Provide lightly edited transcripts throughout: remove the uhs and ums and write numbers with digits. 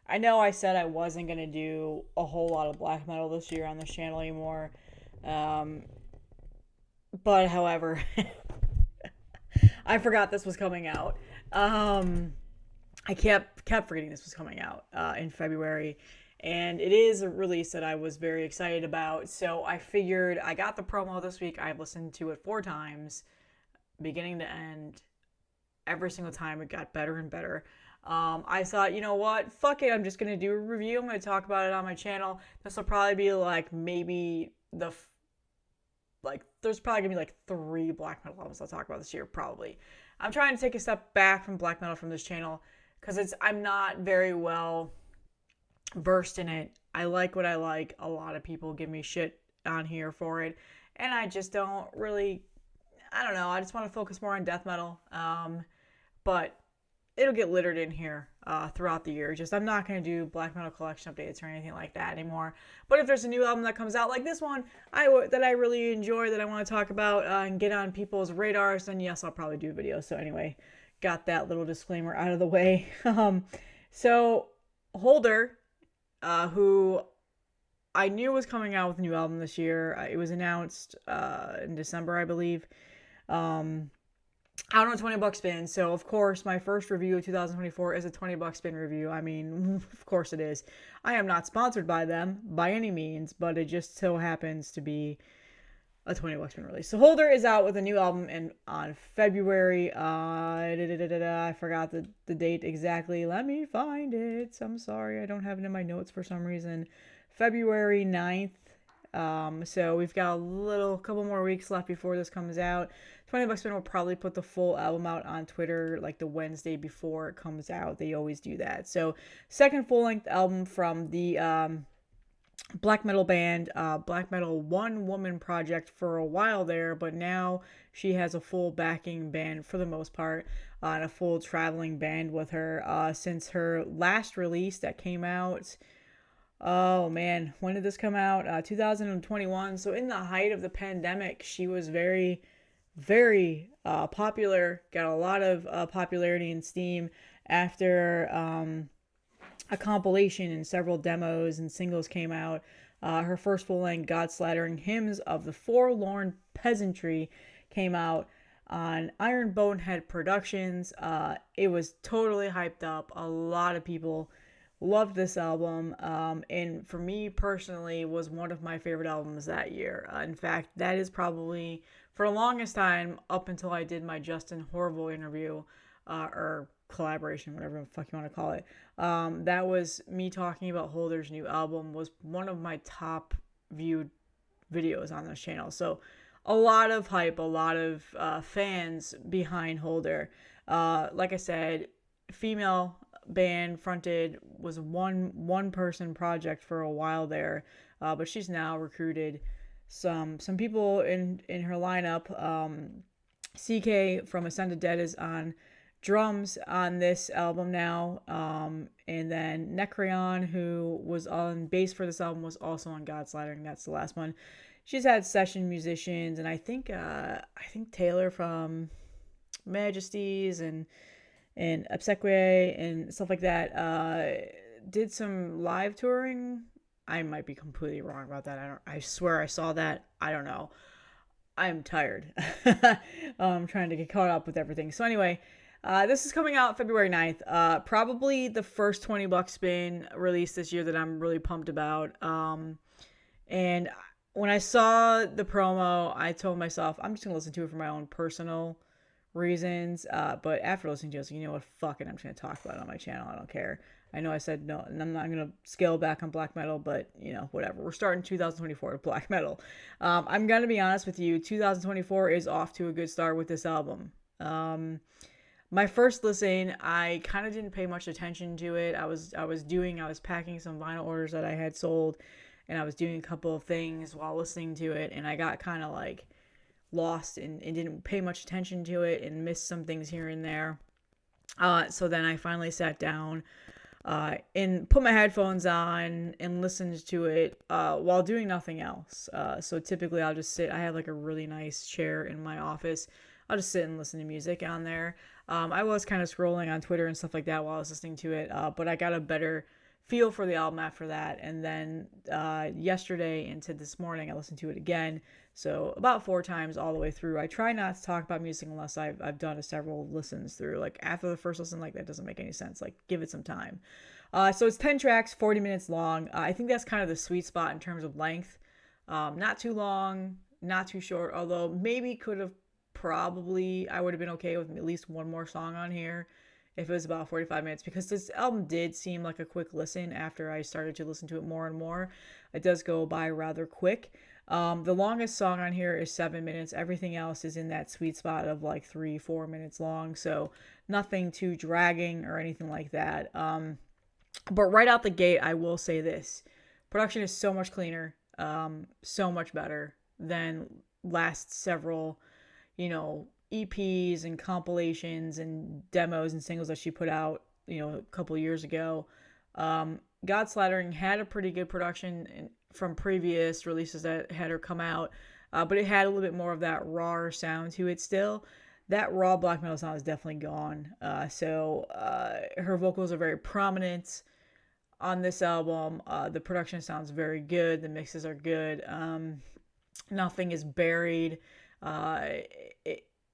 I know I said I wasn't going to do a whole lot of black metal this year on this channel anymore. Um, but however, I forgot this was coming out. Um, I kept forgetting this was coming out in February, and it is a release that I was very excited about. So I figured I got the promo this week. I've listened to it 4 times, beginning to end. Every single time it got better and better. I thought, you know what? Fuck it. I'm just gonna do a review. I'm gonna talk about it on my channel. This will probably be like maybe there's probably gonna be like 3 black metal albums I'll talk about this year. Probably. I'm trying to take a step back from black metal from this channel because I'm not very well versed in it. I like what I like. A lot of people give me shit on here for it, and I just don't really. I don't know. I just want to focus more on death metal. But it'll get littered in here throughout the year. Just I'm not going to do black metal collection updates or anything like that anymore. But if there's a new album that comes out like this one that I really enjoy that I want to talk about and get on people's radars, then yes, I'll probably do a video. So anyway, got that little disclaimer out of the way. So Hulder, who I knew was coming out with a new album this year. It was announced in December, I believe. I don't know, $20 spin. So of course, my first review of 2024 is a $20 spin review. I mean, of course it is. I am not sponsored by them by any means, but it just so happens to be a $20 spin release. So Hulder is out with a new album on February. I forgot the date exactly. Let me find it. I'm sorry, I don't have it in my notes for some reason. February 9th. So we've got a couple more weeks left before this comes out. $20 spin will probably put the full album out on Twitter like the Wednesday before it comes out. They always do that. So second full-length album from the black metal band, black metal one woman project for a while there, but now she has a full backing band for the most part, and a full traveling band with her since her last release that came out. Oh man, when did this come out? 2021. So in the height of the pandemic, she was very, very popular. Got a lot of popularity and steam after a compilation and several demos and singles came out. Her first full-length God Slaughtering Hymns of the Forlorn Peasantry came out on Iron Bonehead Productions. It was totally hyped up. A lot of people loved this album, and for me personally was one of my favorite albums that year. In fact, that is probably for the longest time up until I did my Justin Horville interview or collaboration, whatever the fuck you want to call it. That was me talking about Hulder's new album, was one of my top viewed videos on this channel. So a lot of hype, a lot of fans behind Hulder. Like I said, female band fronted, was one person project for a while there, but she's now recruited some people in her lineup. CK from Ascended Dead is on drums on this album now, and then Necreon, who was on bass for this album, was also on God Slaughtering. That's the last one. She's had session musicians, and I think Taylor from Majesties and Obsequie and stuff like that did some live touring. I might be completely wrong about that. I swear I saw that. I don't know. I'm tired. I'm trying to get caught up with everything. So anyway, this is coming out February 9th. Probably the first $20 spin release this year that I'm really pumped about. And when I saw the promo, I told myself I'm just gonna listen to it for my own personal reasons, but after listening to it, I was like, you know what, fuck it, I'm just gonna talk about it on my channel. I don't care. I know I said no, and I'm not gonna scale back on black metal, but you know, whatever. We're starting 2024 with black metal. I'm gonna be honest with you, 2024 is off to a good start with this album. My first listen, I kind of didn't pay much attention to it. I was packing some vinyl orders that I had sold, and I was doing a couple of things while listening to it, and I got kind of like lost and didn't pay much attention to it and missed some things here and there. So then I finally sat down and put my headphones on and listened to it while doing nothing else. So typically I'll just sit. I have like a really nice chair in my office. I'll just sit and listen to music on there. I was kind of scrolling on Twitter and stuff like that while I was listening to it, but I got a better feel for the album after that. And then yesterday into this morning, I listened to it again. So about 4 times all the way through. I try not to talk about music unless I've done several listens through. Like after the first listen, like that doesn't make any sense. Like give it some time. So it's 10 tracks, 40 minutes long. I think that's kind of the sweet spot in terms of length. Not too long, not too short. Although maybe could have probably, I would have been okay with at least one more song on here if it was about 45 minutes, because this album did seem like a quick listen after I started to listen to it more and more. It does go by rather quick. The longest song on here is 7 minutes. Everything else is in that sweet spot of like 3-4 minutes long. So nothing too dragging or anything like that. But right out the gate, I will say this. Production is so much cleaner, so much better than last several, EPs and compilations and demos and singles that she put out, a couple years ago. God Slattering had a pretty good production from previous releases that had her come out, but it had a little bit more of that raw sound to it still. That raw black metal sound is definitely gone. So her vocals are very prominent on this album. The production sounds very good. The mixes are good. Nothing is buried.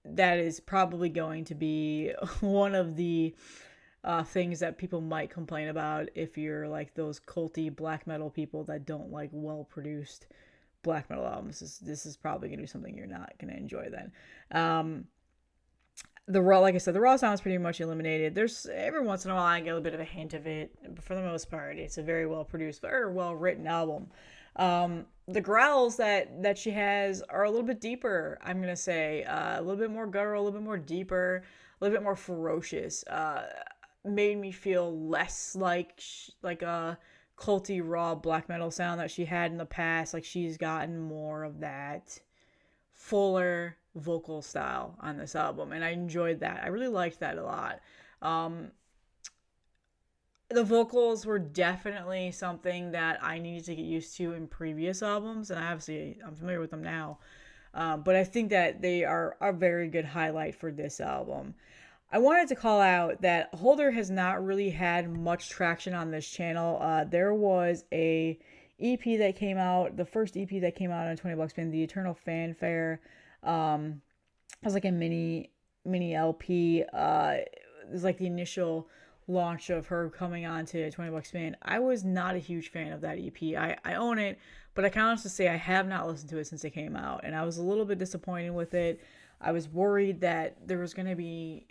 That is probably going to be one of the things that people might complain about if you're like those culty black metal people that don't like well-produced black metal albums. This is probably going to be something you're not going to enjoy then. Like I said, the raw sound is pretty much eliminated. There's every once in a while I get a bit of a hint of it, but for the most part, it's a very well-produced, very well-written album. The growls that she has are a little bit deeper, I'm going to say. A little bit more guttural, a little bit more deeper, a little bit more ferocious. Made me feel less like a culty, raw black metal sound that she had in the past. Like she's gotten more of that fuller vocal style on this album, and I enjoyed that. I really liked that a lot. The vocals were definitely something that I needed to get used to in previous albums, and obviously I'm familiar with them now. But I think that they are a very good highlight for this album. I wanted to call out that Hulder has not really had much traction on this channel. There was a EP that came out, the first EP that came out on 20 Bucks Bin, The Eternal Fanfare. It was like a mini LP. It was like the initial launch of her coming on to 20 Bucks Bin. I was not a huge fan of that EP. I own it, but I can honestly say I have not listened to it since it came out, and I was a little bit disappointed with it. I was worried that there was going to be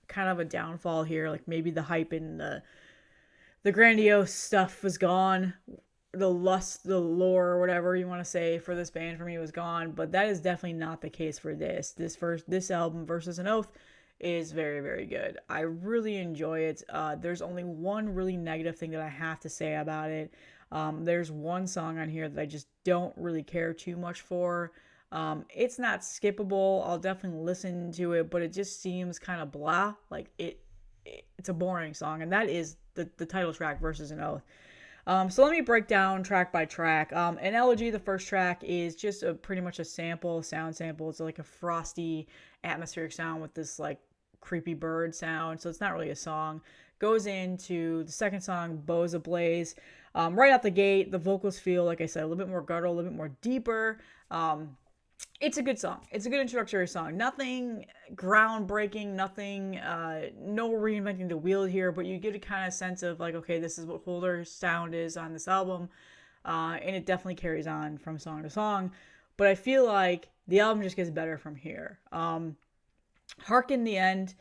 kind of a downfall here, like maybe the hype and the grandiose stuff was gone. The lust, the lore, or whatever you want to say for this band for me was gone, but that is definitely not the case for this. This album, Versus an Oath, is very, very good. I really enjoy it. There's only one really negative thing that I have to say about it. There's one song on here that I just don't really care too much for. It's not skippable. I'll definitely listen to it, but it just seems kind of blah. Like it's a boring song, and that is the title track, Versus an Oath. So let me break down track by track. In Elegy, the first track is just pretty much a sound sample. It's like a frosty, atmospheric sound with this like creepy bird sound. So it's not really a song. Goes into the second song, Bows Ablaze. Right out the gate, the vocals feel, like I said, a little bit more guttural, a little bit more deeper. It's a good song. It's a good introductory song. Nothing groundbreaking, nothing, no reinventing the wheel here, but you get a kind of sense of like, okay, this is what Hulder's sound is on this album, and it definitely carries on from song to song. But I feel like the album just gets better from here. Harken the End,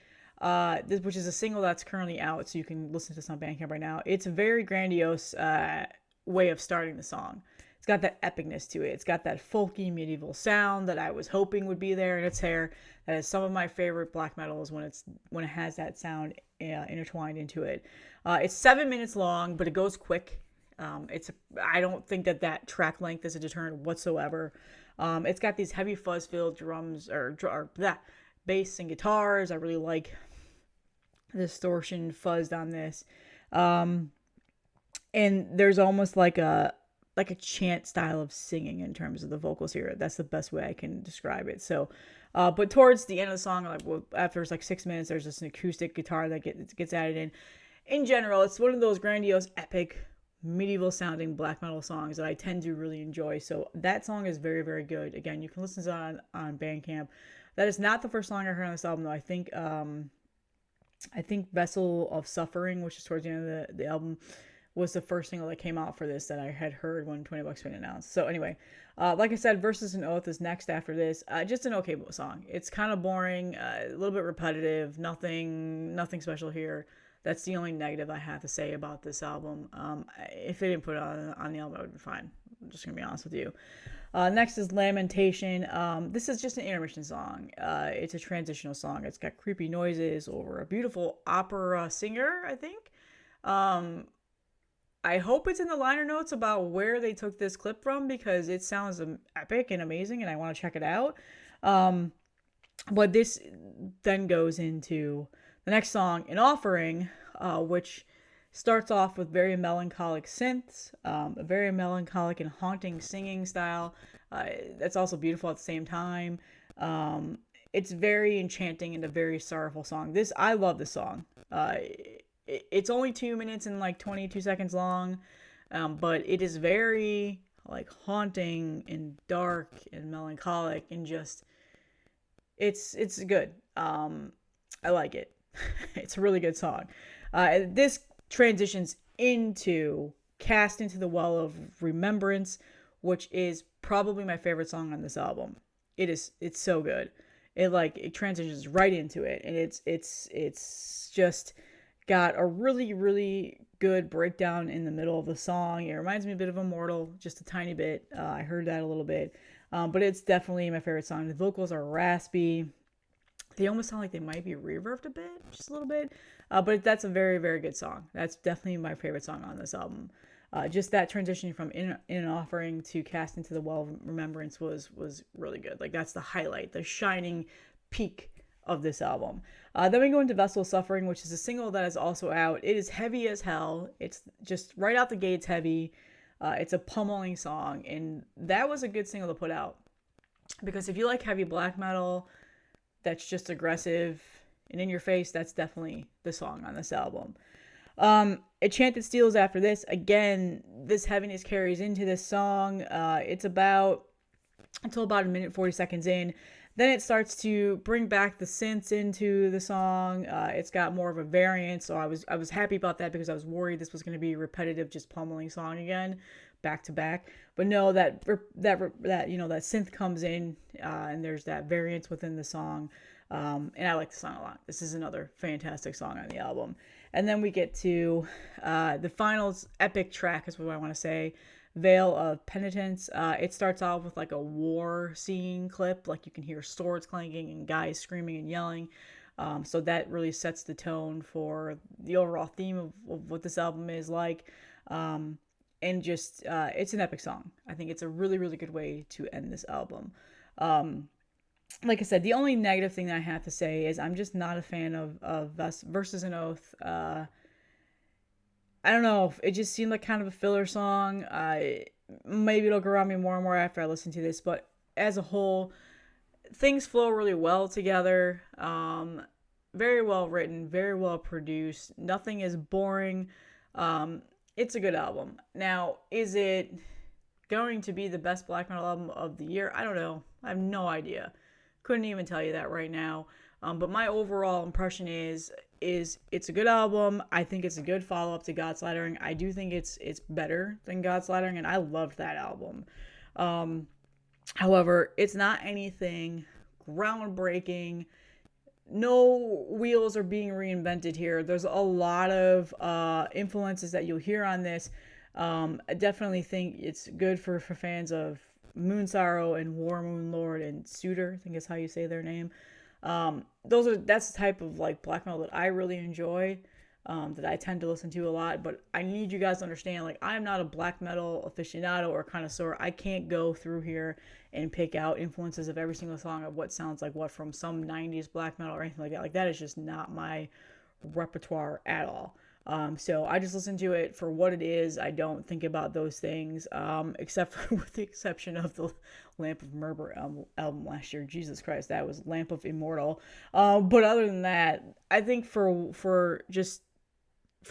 which is a single that's currently out, so you can listen to this on Bandcamp right now. It's a very grandiose way of starting the song. It's got that epicness to it. It's got that folky medieval sound that I was hoping would be there in its hair. That is some of my favorite black metals when it has that sound intertwined into it. It's 7 minutes long, but it goes quick. I don't think that track length is a deterrent whatsoever. It's got these heavy fuzz-filled drums or bass and guitars. I really like the distortion fuzzed on this. And there's almost like a chant style of singing in terms of the vocals here. That's the best way I can describe it. So, but towards the end of the song, after it's like 6 minutes, there's just an acoustic guitar that gets added in. In general, it's one of those grandiose, epic medieval sounding black metal songs that I tend to really enjoy. So that song is very, very good. Again, you can listen to it on Bandcamp. That is not the first song I heard on this album though. I think Vessel of Suffering, which is towards the end of the album, was the first single that came out for this that I had heard when 20 Bucks been announced. So anyway, like I said, Versus an Oath is next after this. Just an okay song. It's kind of boring, a little bit repetitive, nothing special here. That's the only negative I have to say about this album. If they didn't put it on the album, I would be fine. I'm just going to be honest with you. Next is Lamentation. This is just an intermission song. It's a transitional song. It's got creepy noises over a beautiful opera singer, I think. I hope it's in the liner notes about where they took this clip from because it sounds epic and amazing and I want to check it out. But this then goes into the next song, An Offering, which starts off with very melancholic synths, a very melancholic and haunting singing style. That's also beautiful at the same time. It's very enchanting and a very sorrowful song. I love this song. It's only 2 minutes and like 22 seconds long, but it is very like haunting and dark and melancholic and just it's good. I like it. It's a really good song. This transitions into Cast into the Well of Remembrance, which is probably my favorite song on this album. It's so good. It transitions right into it, and it's just got a really, really good breakdown in the middle of the song. It reminds me a bit of Immortal, just a tiny bit. I heard that a little bit, but it's definitely my favorite song. The vocals are raspy. They almost sound like they might be reverbed a bit, just a little bit. But that's a very, very good song. That's definitely my favorite song on this album. Just that transition from in an Offering to Cast into the Well of Remembrance was really good. Like that's the highlight, the shining peak of this album. Then we go into Vessel of Suffering, which is a single that is also out. It is heavy as hell. It's just right out the gates heavy. It's a pummeling song, and that was a good single to put out. Because if you like heavy black metal, that's just aggressive and in your face, that's definitely the song on this album. Enchanted Steels after this. Again, this heaviness carries into this song. It's about until about a minute 40 seconds in. Then it starts to bring back the synths into the song. It's got more of a variance, so I was happy about that because I was worried this was going to be a repetitive, just pummeling song again, back to back. But no, that synth comes in, and there's that variance within the song. And I like the song a lot. This is another fantastic song on the album. And then we get to the finals epic track is what I want to say. Veil of Penitence. It starts off with like a war scene clip, like you can hear swords clanking and guys screaming and yelling. So that really sets the tone for the overall theme of what this album is like. And just it's an epic song. I think it's a really, really good way to end this album. Like I said, the only negative thing that I have to say is I'm just not a fan of Versus an Oath. I don't know. It just seemed like kind of a filler song. Maybe it'll grow on me more and more after I listen to this. But as a whole, things flow really well together. Very well written, very well produced. Nothing is boring. It's a good album. Now, is it going to be the best black metal album of the year? I don't know. I have no idea. Couldn't even tell you that right now. But my overall impression is it's a good album. I think it's a good follow-up to God Slattering. I do think it's better than God Slattering, and I loved that album. However, it's not anything groundbreaking. No wheels are being reinvented here. There's a lot of influences that you'll hear on this. I definitely think it's good for fans of Moon Sorrow and War Moon Lord and Suitor, I think is how you say their name. That's the type of like black metal that I really enjoy, that I tend to listen to a lot. But I need you guys to understand, like, I'm not a black metal aficionado or connoisseur. I can't go through here and pick out influences of every single song of what sounds like what from some 90s black metal or anything like that. Like, that is just not my repertoire at all. So I just listen to it for what it is. I don't think about those things, except for with the exception of the Lamp of Murder album last year. Jesus Christ, that was Lamp of Immortal. But other than that, I think for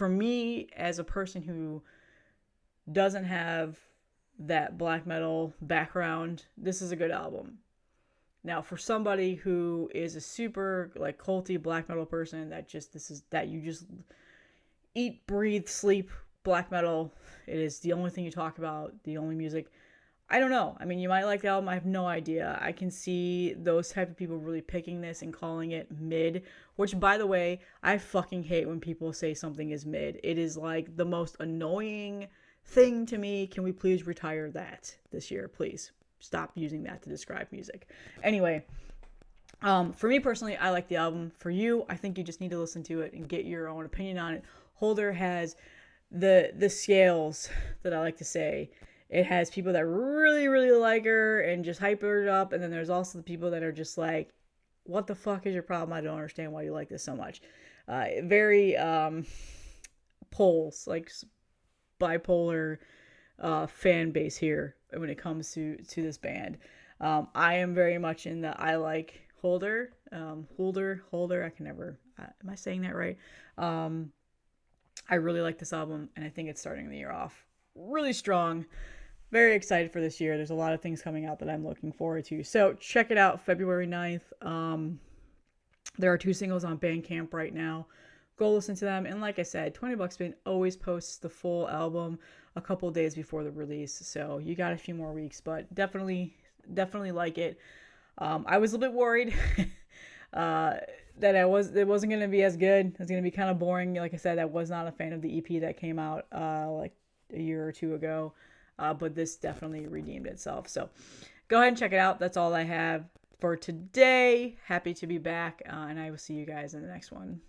me as a person who doesn't have that black metal background, this is a good album. Now, for somebody who is a super like culty black metal person that you just eat, breathe, sleep black metal, it is the only thing you talk about, the only music. I don't know. I mean, you might like the album. I have no idea. I can see those type of people really picking this and calling it mid, which, by the way, I fucking hate when people say something is mid. It is like the most annoying thing to me. Can we please retire that this year? Please stop using that to describe music. Anyway, for me personally, I like the album. For you, I think you just need to listen to it and get your own opinion on it. Hulder has the scales that I like to say. It has people that really, really like her and just hype her up. And then there's also the people that are just like, what the fuck is your problem? I don't understand why you like this so much. Very poles, like bipolar fan base here when it comes to this band. I am very much in the I like Hulder. Hulder. I can never. Am I saying that right? I really like this album, and I think it's starting the year off really strong. Very excited for this year. There's a lot of things coming out that I'm looking forward to. So check it out, February 9th. There are 2 singles on Bandcamp right now. Go listen to them. And like I said, 20 Bucks Spin always posts the full album a couple days before the release. So you got a few more weeks, but definitely like it. I was a little bit worried that it wasn't going to be as good. It was going to be kind of boring. Like I said, I was not a fan of the EP that came out like a year or 2 ago. But this definitely redeemed itself. So go ahead and check it out. That's all I have for today. Happy to be back, and I will see you guys in the next one.